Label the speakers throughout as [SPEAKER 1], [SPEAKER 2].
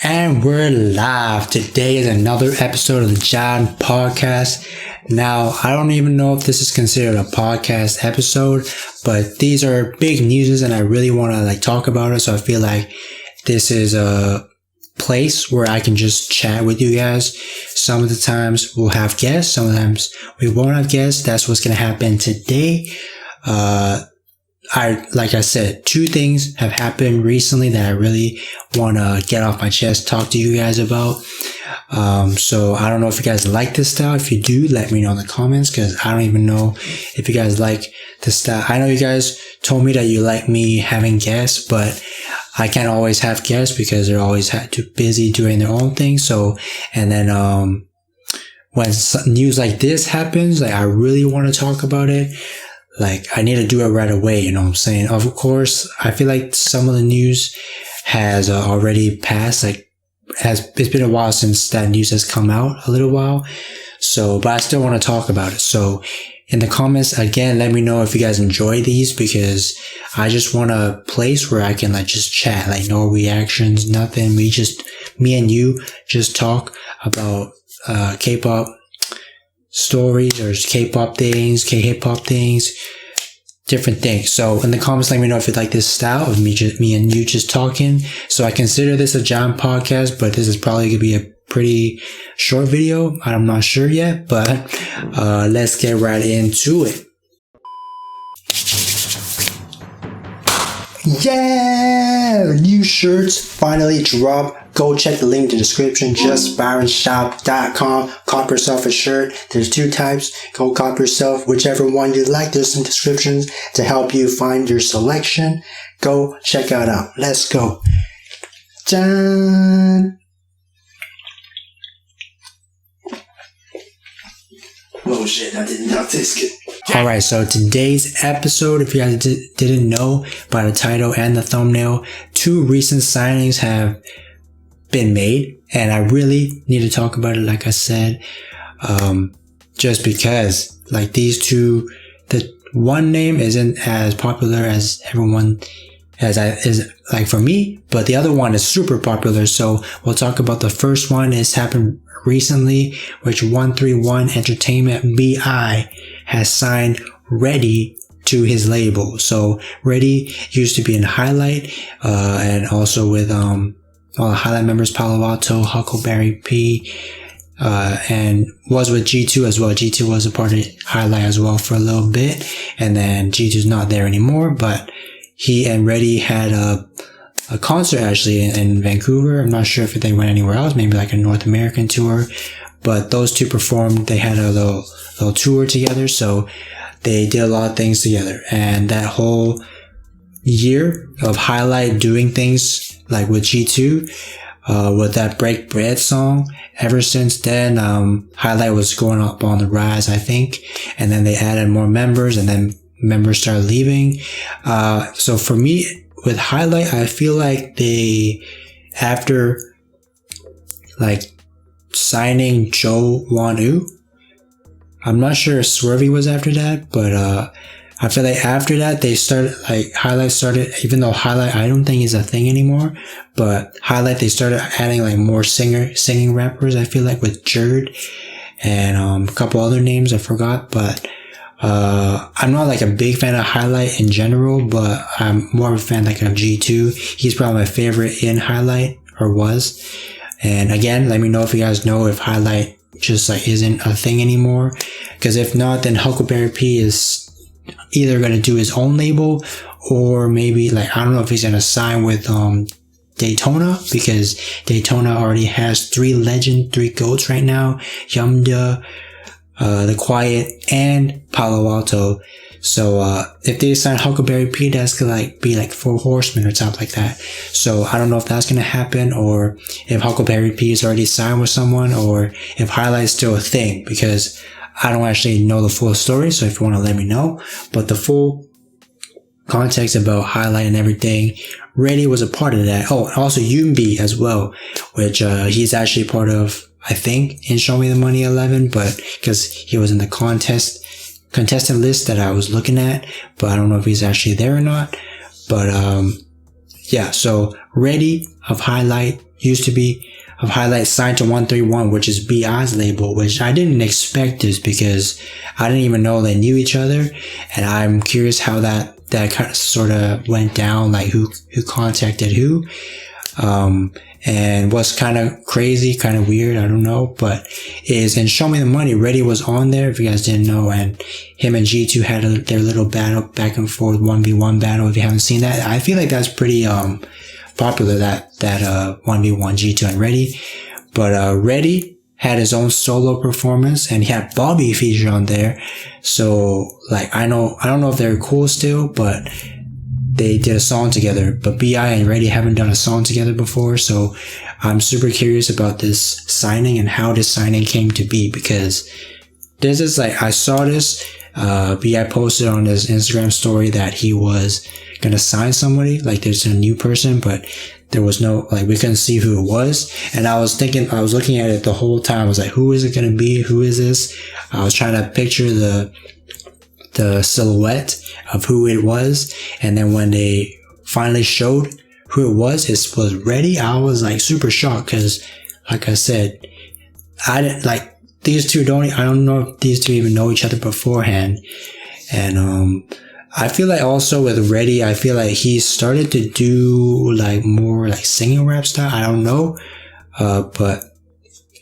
[SPEAKER 1] And we're live. Today is another episode of the Jjan podcast. Now, I don't even know if this is considered a podcast episode, but these are big news and I really want to talk about it. So I feel like this is a place where I can just chat with you guys. Some of the times we'll have guests, sometimes we won't have guests. That's what's going to happen today. Like I said, two things have happened recently that I really want to get off my chest, talk to you guys about. So I don't know if you guys like this style. If you do, let me know in the comments, because I don't even know if you guys like this style. I know you guys told me that you like me having guests, but I can't always have guests because they're always too busy doing their own thing. So, and then, when news like this happens, I really want to talk about it. I need to do it right away, you know what I'm saying? Of course, I feel like some of the news has already passed. It's been a while since that news has come out, a little while. So, but I still want to talk about it. So, in the comments, again, let me know if you guys enjoy these, because I just want a place where I can just chat, no reactions, nothing. Me and you just talk about, K-pop stories or K-pop things, K-hip-hop things, different things. So in the comments, let me know if you like this style of me and you just talking. So I consider this a Jjan podcast, but this is probably gonna be a pretty short video. I'm not sure yet, but let's get right into it. Yeah, new shirts finally dropped. Go check the link in the description, JustByronShop.com. Cop yourself a shirt. There's two types. Go cop yourself whichever one you like. There's some descriptions to help you find your selection. Go check it out. Let's go. Jjan. Oh shit, I did not taste good. Alright, so today's episode, if you guys didn't know by the title and the thumbnail, two recent signings have been made, and I really need to talk about it, like I said, just because these two, the one name isn't as popular as everyone is for me, but the other one is super popular. So we'll talk about the first one. It's happened recently, which 131 Entertainment BI has signed Reddy to his label. So Reddy used to be in Highlight, and also with all the Highlight members, Palo Alto, Huckleberry P, and was with G2 as well. G2 was a part of Highlight as well for a little bit, and then G2's not there anymore, but he and Reddy had a concert actually in Vancouver. I'm not sure if they went anywhere else, maybe a North American tour, but those two performed. They had a little tour together, so they did a lot of things together. And that whole year of Highlight doing things with G2, with that Break Bread song, ever since then, Highlight was going up on the rise, I think. And then they added more members, and then members started leaving. So for me, with Highlight, I feel like they, after signing Jo Won-woo, I'm not sure if Swervy was after that, but I feel like after that, they started, Highlight started, even though Highlight I don't think is a thing anymore, but Highlight, they started adding more singing rappers, I feel with Jerd and a couple other names I forgot, but I'm not a big fan of Highlight in general, but I'm more of a fan of G2. He's probably my favorite in Highlight, or was. And again, let me know if you guys know if Highlight just isn't a thing anymore, because if not, then Huckleberry P is either going to do his own label, or maybe I don't know if he's going to sign with Daytona, because Daytona already has three GOATs right now, Yumda, The Quiet, and Palo Alto. So if they sign Huckleberry P, that's gonna be Four Horsemen or something like that. So I don't know if that's gonna happen, or if Huckleberry P is already signed with someone, or if Highlight's still a thing, because I don't actually know the full story. So if you want to let me know, but the full context about Highlight and everything, Reddy was a part of that. Oh, and also Yoonbi as well, which he's actually part of, I think, in Show Me the Money 11, but because he was in the contestant list that I was looking at, but I don't know if he's actually there or not. But yeah, so Reddy of Highlight used to be of Highlight signed to 131, which is B.I.'s label, which I didn't expect this because I didn't even know they knew each other. And I'm curious how that kind of sort of went down, like who contacted who. And what's kind of crazy, kind of weird, I don't know, but is in Show Me the Money, Reddy was on there, if you guys didn't know, and him and G2 had their little battle, back and forth, 1v1 battle. If you haven't seen that, I feel like that's pretty, popular, that 1v1 G2 and Reddy. But, Reddy had his own solo performance, and he had Bobby featured on there. So, like, I don't know if they're cool still, but they did a song together. But B.I. and Reddy haven't done a song together before, so I'm super curious about this signing and how this signing came to be, because this is like, I saw this, B.I. posted on his Instagram story that he was gonna sign somebody, like there's a new person, but there was no, like, we couldn't see who it was. And I was looking at it the whole time. I was like, who is it gonna be? Who is this? I was trying to picture the silhouette of who it was. And then when they finally showed who it was Reddy, I was like super shocked, because like I said, I didn't like these two. I don't know if these two even know each other beforehand. And I feel like also with Reddy, I feel like he started to do like more like singing rap style. I don't know. But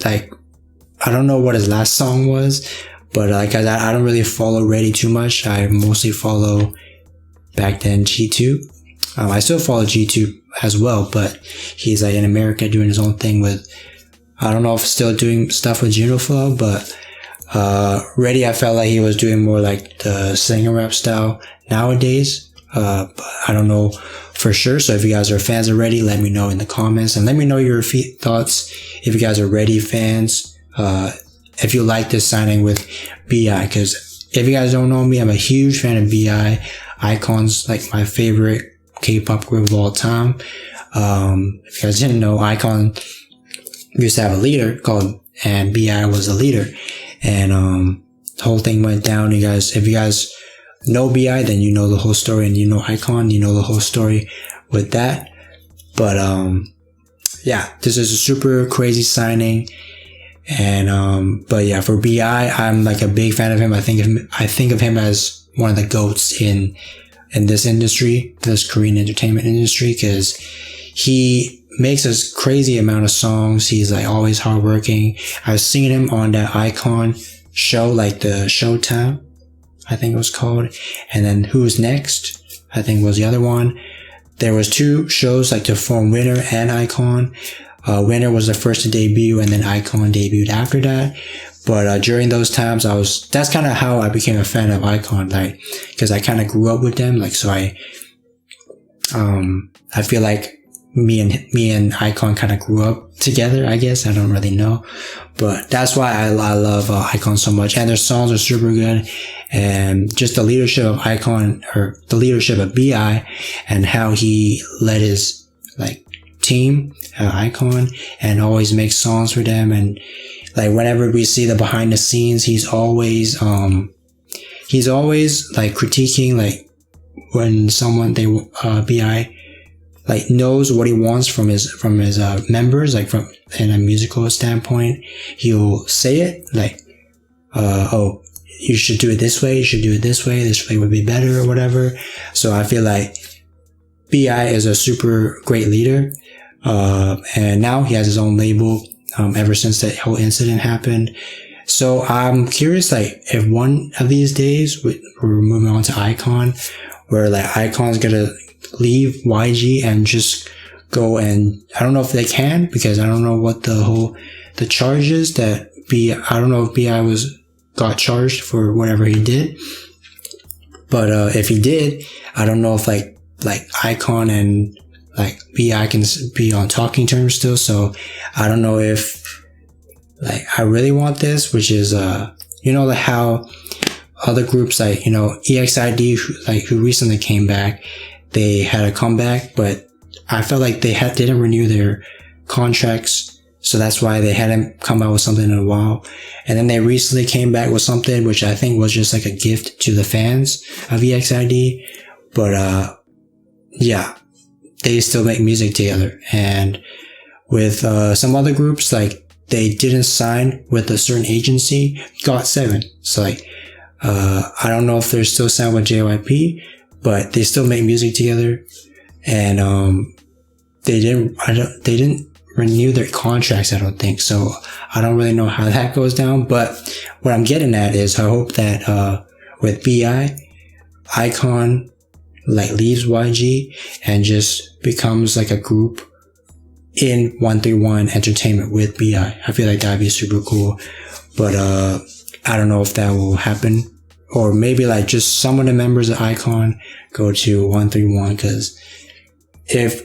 [SPEAKER 1] like, I don't know what his last song was, but like, I don't really follow Reddy too much. I mostly follow back then G2. I still follow G2 as well, but he's like in America doing his own thing with, I don't know if still doing stuff with Juno Flow, but Reddy, I felt like he was doing more like the singer rap style nowadays. But I don't know for sure. So if you guys are fans of Reddy, let me know in the comments, and let me know your thoughts if you guys are Reddy fans. If you like this signing with B.I., because if you guys don't know me, I'm a huge fan of B.I. iKON's like my favorite K-pop group of all time. If you guys didn't know, iKON used to have a leader and B.I. was the leader. And the whole thing went down. If you guys know B.I., then you know the whole story, and you know iKON, you know the whole story with that. But yeah, this is a super crazy signing. And but yeah, for B.I., I'm like a big fan of him. I think of him as one of the GOATs in this industry, this Korean entertainment industry, because he makes a crazy amount of songs. He's like always hardworking. I've seen him on that iKON show, like the Showtime, I think it was called. And then Who's Next, I think was the other one. There was two shows like to form Winner and iKON. Winner was the first to debut, and then iKON debuted after that. But during those times, that's kind of how I became a fan of iKON, like, because I kind of grew up with them. Like, so I feel like me and iKON kind of grew up together, I guess. I don't really know, but that's why I love iKON so much, and their songs are super good. And just the leadership of iKON, or the leadership of B.I., and how he led his like team, iKON, and always makes songs for them. And like, whenever we see the behind the scenes, he's always like critiquing, like when someone B.I. like knows what he wants from his members, like from in a musical standpoint, he'll say it like, oh, you should do it this way, you should do it this way would be better, or whatever. So I feel like B.I. is a super great leader. And now he has his own label, ever since that whole incident happened. So I'm curious, like, if one of these days we're moving on to iKON, where like iKON's gonna leave YG and just go, and I don't know if they can, because I don't know what the charges that I don't know if B.I. got charged for whatever he did. But if he did, I don't know if like iKON and like B.I. can be on talking terms still. So I don't know if like I really want this, which is like how other groups like EXID who recently came back, they had a comeback, but I felt like they didn't renew their contracts, so that's why they hadn't come out with something in a while. And then they recently came back with something which I think was just like a gift to the fans of EXID. But yeah, they still make music together. And with some other groups, like they didn't sign with a certain agency, GOT7. So like I don't know if they're still signed with JYP, but they still make music together, and they didn't renew their contracts, I don't think. So I don't really know how that goes down, but what I'm getting at is I hope that with BI, iKON like leaves YG and just becomes like a group in 131 Entertainment with BI. I feel like that'd be super cool, but I don't know if that will happen, or maybe like just some of the members of iKON go to 131, because if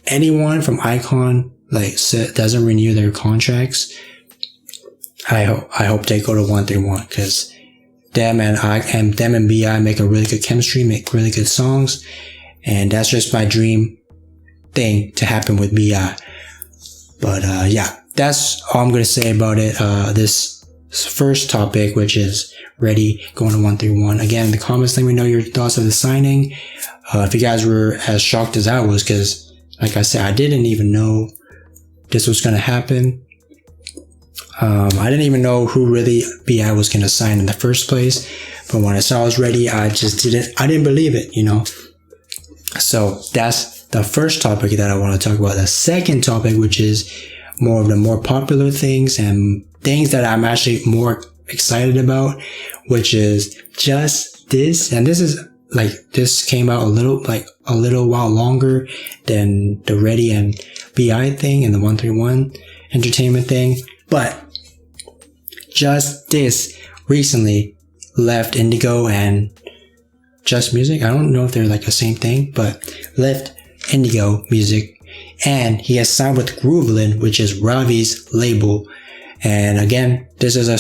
[SPEAKER 1] anyone from iKON like doesn't renew their contracts, I hope they go to 131, because them and BI make a really good chemistry, make really good songs, and that's just my dream thing to happen with BI. But yeah, that's all I'm gonna say about it. This first topic, which is Reddy going to 131. Again, in the comments, let me know your thoughts of the signing. If you guys were as shocked as I was, because like I said, I didn't even know this was gonna happen. I didn't even know who really BI was going to sign in the first place, but when I saw it was Reddy, I didn't believe it, you know. So that's the first topic that I want to talk about. The second topic, which is more of the more popular things and things that I'm actually more excited about, which is JUSTHIS. And this came out a little while longer than the Reddy and BI thing and the 131 Entertainment thing, but JUSTHIS recently left Indigo and Just Music. I don't know if they're like the same thing, but left Indigo Music, and he has signed with GROOVLIN, which is Ravi's label. And again, this is I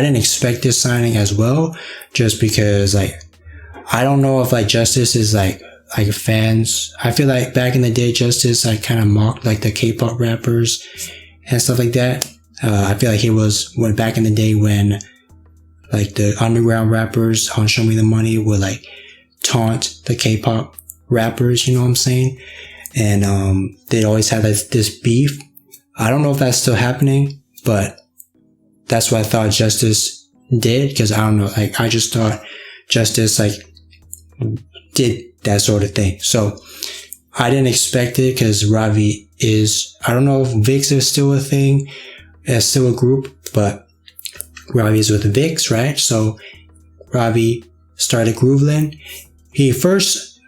[SPEAKER 1] didn't expect this signing as well, just because like I don't know if like JUSTHIS is like fans. I feel like back in the day, JUSTHIS like kind of mocked like the K-pop rappers and stuff like that. I feel like he went back in the day when like the underground rappers on Show Me the Money would like taunt the K-pop rappers, you know what I'm saying? And they always had this beef. I don't know if that's still happening, but that's what I thought JUSTHIS did, because I don't know, like I just thought JUSTHIS like did that sort of thing. So I didn't expect it, because Ravi is, I don't know if VIX is still a thing, it's still a group, but Ravi is with VIX, right? So Ravi started GROOVLIN. He didn't first,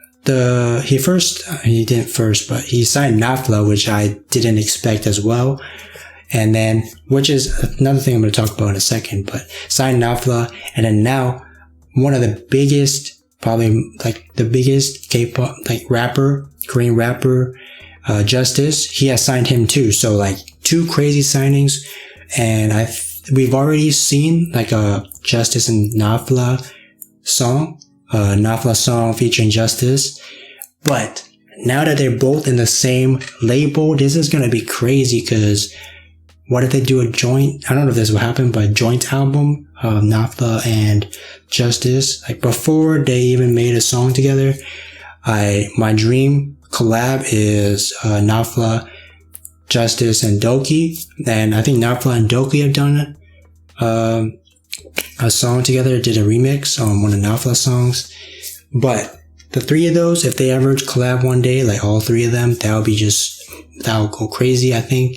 [SPEAKER 1] but he signed NAFLA, which I didn't expect as well. And then, which is another thing I'm going to talk about in a second, but signed NAFLA. And then now, one of the biggest, probably like the biggest K-pop, like rapper, Korean rapper, JUSTHIS, he has signed him too. So like 2 crazy signings. And we've already seen like a JUSTHIS and NAFLA song featuring JUSTHIS. But now that they're both in the same label, this is going to be crazy, because what if they do a joint, I don't know if this will happen, but a joint album of NAFLA and JUSTHIS, like before they even made a song together. My dream collab is NAFLA, JUSTHIS, and Doki, and I think NAFLA and Doki have done a song together, did a remix on one of NAFLA's songs. But the 3 of those, if they ever collab one day, like all 3 of them, that would go crazy, I think.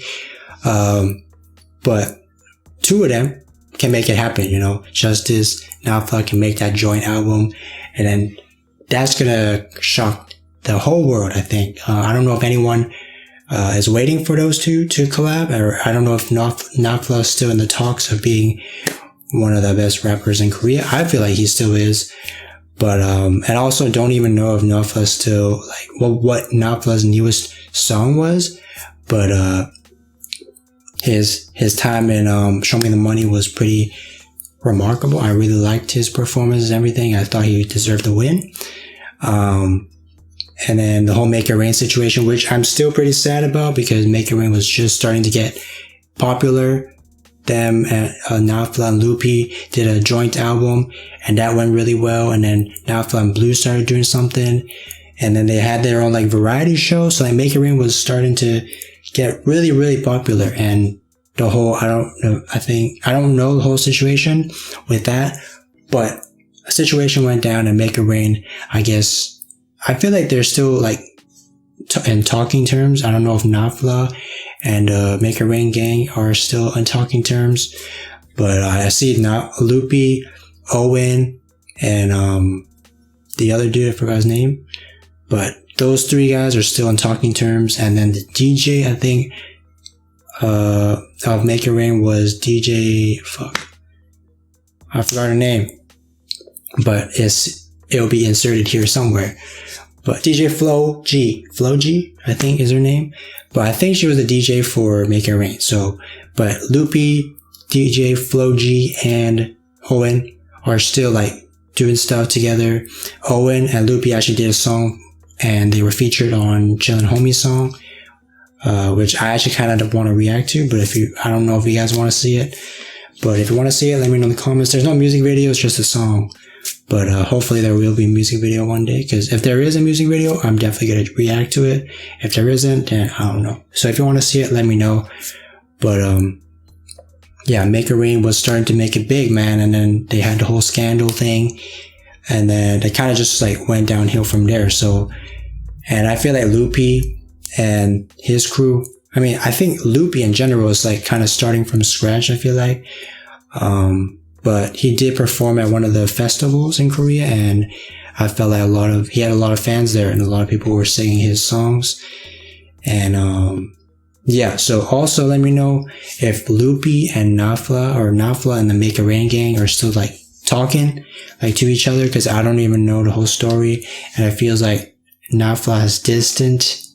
[SPEAKER 1] But 2 of them can make it happen, you know. JUSTHIS, NAFLA can make that joint album, and then that's gonna shock the whole world, I think. I don't know if anyone is waiting for those 2 to collab, or I don't know if NAFLA is still in the talks of being one of the best rappers in Korea. I feel like he still is. But, and also don't even know if NAFLA still, like, what NAFLA's newest song was. But, his time in, Show Me the Money was pretty remarkable. I really liked his performance and everything. I thought he deserved the win. And then the whole Make It Rain situation, which I'm still pretty sad about, because Make It Rain was just starting to get popular. Them and NAFLA and Loopy did a joint album, and that went really well. And then NAFLA and Blue started doing something, and then they had their own like variety show. So like Make It Rain was starting to get really, really popular. And the whole, I don't know the whole situation with that, but a situation went down and Make It Rain, I guess, I feel like they're still like in talking terms. I don't know if Nafla and Make It Rain gang are still in talking terms, but I see now Loopy, Owen, and the other dude, I forgot his name, but those three guys are still in talking terms. And then the DJ, I think, of Make It Rain was DJ, I forgot her name, but it'll be inserted here somewhere. But DJ Flo G, I think is her name. But I think she was the DJ for Make It Rain. So, but Loopy, DJ Flo G, and Owen are still like doing stuff together. Owen and Loopy actually did a song, and they were featured on Jjan Homie's song, which I actually kind of want to react to. But I don't know if you guys want to see it. But if you want to see it, let me know in the comments. There's no music video, it's just a song. But hopefully there will be a music video one day, because if there is a music video, I'm definitely going to react to it. If there isn't, then I don't know. So if you want to see it, let me know. But yeah, Make It Rain was starting to make it big, man. And then they had the whole scandal thing, and then it kind of just like went downhill from there. So, and I feel like Loopy and his crew, I mean, I think Loopy in general is like kind of starting from scratch, I feel like. But he did perform at one of the festivals in Korea, and I felt like he had a lot of fans there, and a lot of people were singing his songs. And yeah, so also let me know if Loopy and Nafla and the Make It Rain gang are still like talking like to each other, because I don't even know the whole story, and it feels like Nafla has distanced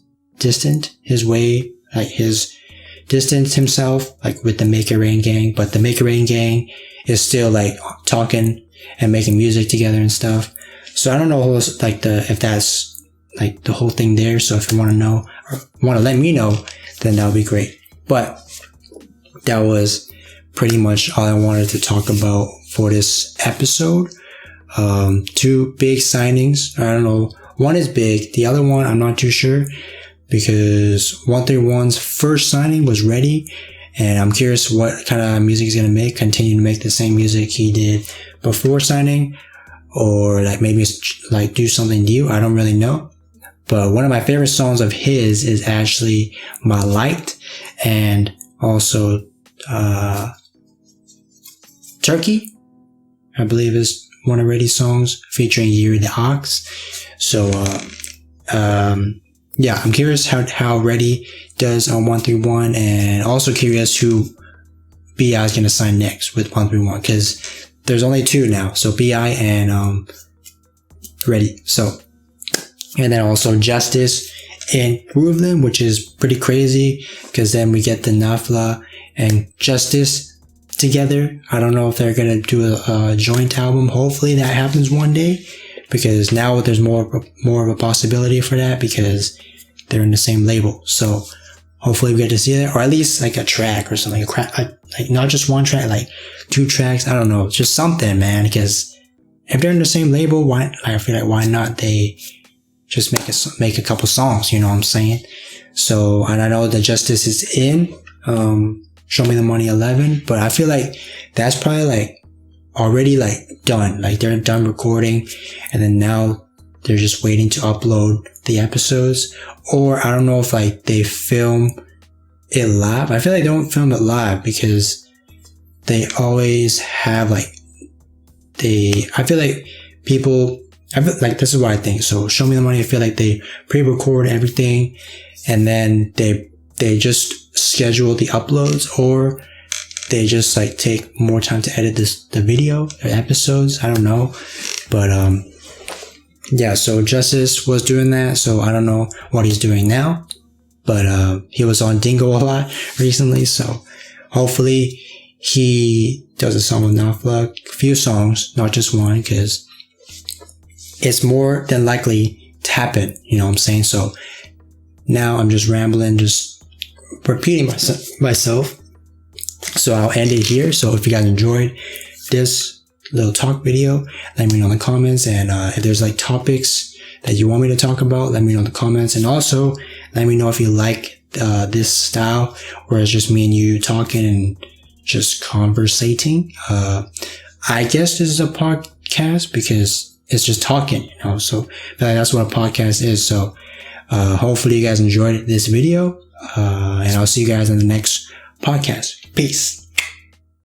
[SPEAKER 1] himself like with the Make It Rain gang, but the Make It Rain gang is still like talking and making music together and stuff. So I don't know if that's like the whole thing there. So if you want to know or want to let me know, then that would be great. But that was pretty much all I wanted to talk about for this episode. 2 big signings. I don't know. One is big. The other one, I'm not too sure, because 131's first signing was Reddy. And I'm curious what kind of music he's going to make, continue to make the same music he did before signing, or like maybe like do something new. I don't really know. But one of my favorite songs of his is actually My Light, and also Turkey, I believe is one of Reddy's songs, featuring Yuri the Ox. So yeah, I'm curious how Reddy does on 131, and also curious who B.I. is going to sign next with 131, because there's only 2 now. So B.I. and Reddy. So, and then also JUSTHIS and GROOVLIN, which is pretty crazy, because then we get the Nafla and JUSTHIS together. I don't know if they're going to do a joint album. Hopefully that happens one day, because now there's more of a possibility for that, because they're in the same label. So hopefully we get to see that, or at least like a track or something, like not just one track, like 2 tracks. I don't know, just something, man. Because if they're in the same label, I feel like why not they just make a couple songs? You know what I'm saying? So, and I know that JUSTHIS is in Show Me the Money 11, but I feel like that's probably like already like done. Like they're done recording, and then now they're just waiting to upload the episodes. Or I don't know if like they film it live. I feel like they don't film it live, because they always have like I feel like this is what I think. So Show Me the Money, I feel like they pre-record everything, and then they just schedule the uploads, or they just like take more time to edit the video or episodes. I don't know. But yeah, so JUSTHIS was doing that, so I don't know what he's doing now, but he was on Dingo a lot recently, so hopefully he does a song with Nafla, a few songs, not just one, because it's more than likely to happen, you know what I'm saying? So now I'm just rambling, just repeating myself, so I'll end it here. So if you guys enjoyed this little talk video, let me know in the comments, and if there's like topics that you want me to talk about, let me know in the comments, and also let me know if you like this style where it's just me and you talking and just conversating. I guess this is a podcast because it's just talking, you know, so that's what a podcast is. So hopefully you guys enjoyed this video, and I'll see you guys in the next podcast. Peace.